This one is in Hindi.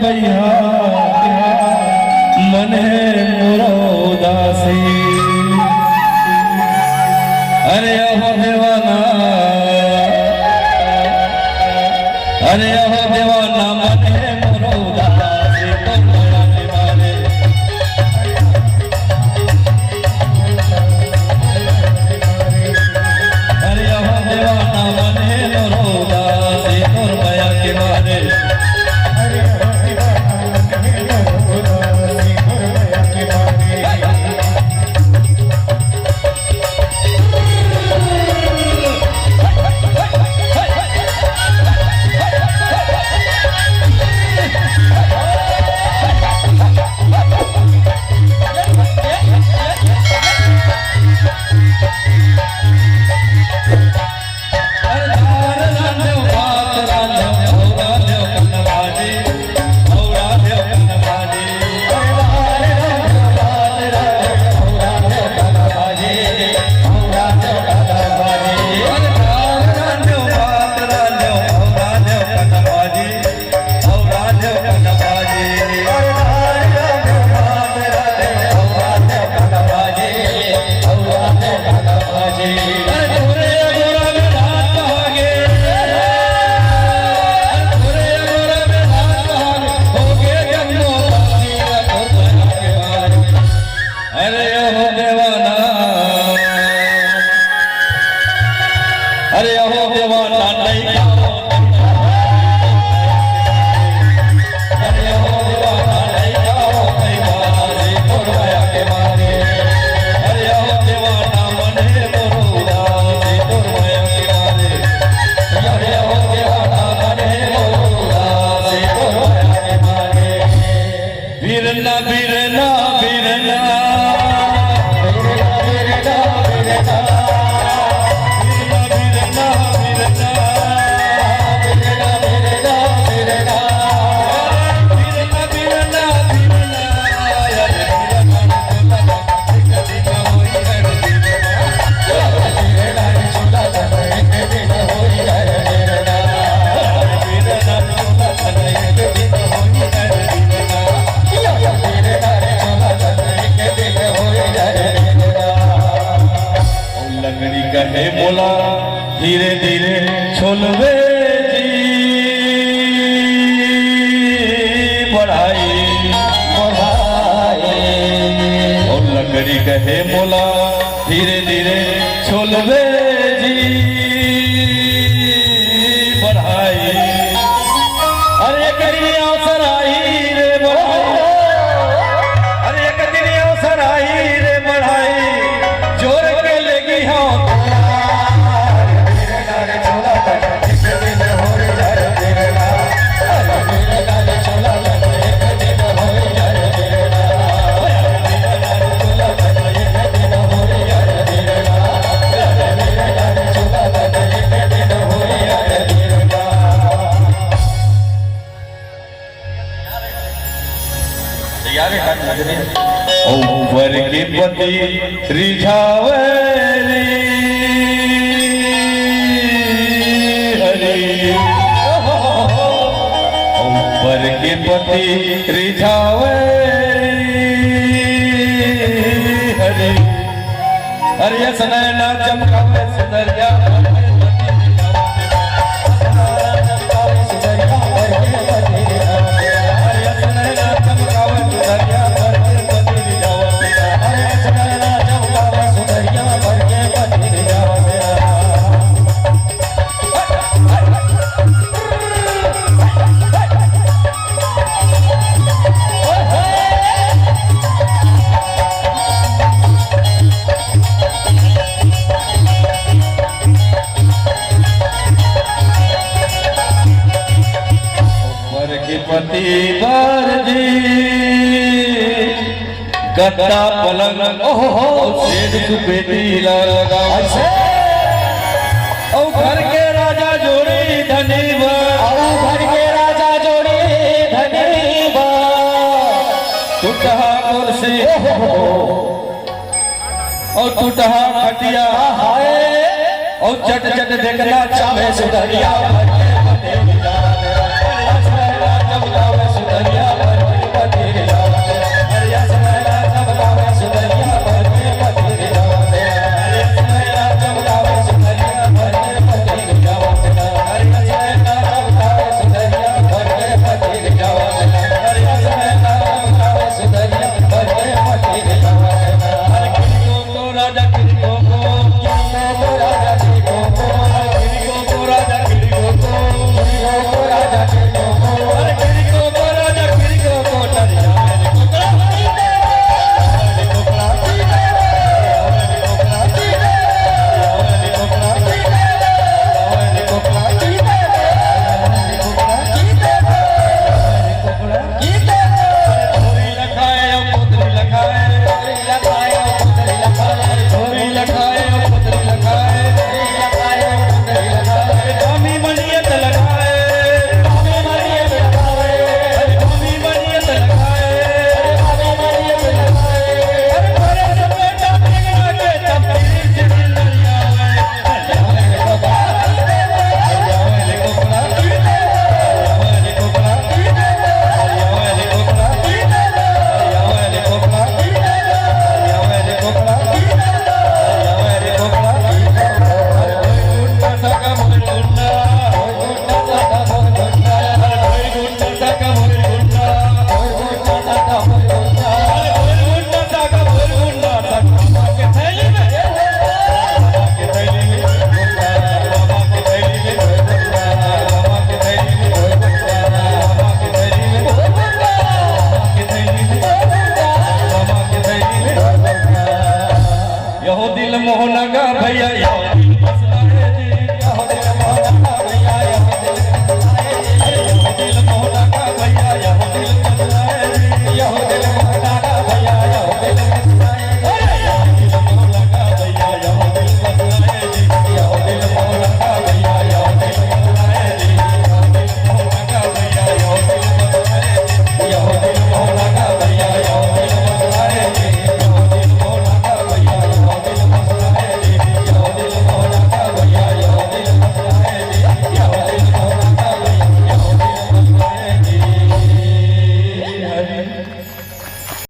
भैया मने मोरो उदासी अरे अहो देवाना अरे अहो देवाना मने मोरो उदासी तो मोरा निवारे अरे अहो देवाना मने मोरो उदासी तो माया के मारे अरे अहो देवाना नहीं अरे अहो देवाना नहीं जाओ कई बारे तोरया के मारे अरे अहो देवाना मने मोरो उदासी तोरया के मारे अरे अहो देवाना मने मोरो उदासी तोरया के मारे वीरना वीरना वीरना कहे मोला धीरे धीरे छोलवे जी बढ़ाई बढ़ाई और लकड़ी कहे मोला धीरे धीरे छोलवे जी बढ़ाई अरे एक दिन अवसर आई रे बढ़ाई अरे एक दिन अवसर आई रे बढ़ाई जोर के लेगी हाँ ऊपर के पति रिझावरी हरी ऊपर के पति रिझावरी हरी हरि सनैना चमकावे सुंदरिया पति बार जी गद्दा पलंग ओहो सेठ सुपेटी लगा ओ घर के राजा जोड़ी धनी बा घर के राजा जोड़ी धनी बा टूटहा कुर्सी और टूटहा खटिया हाय और चट चट देखना चाहे सुधरिया सुधरिया दिल मोहना का भैया यहो दिल मसलाए जी यहो दिल मोहना का भैया यहो दिल मसलाए जी यहो दिल मोहना का भैया यहो दिल मसलाए जी यहो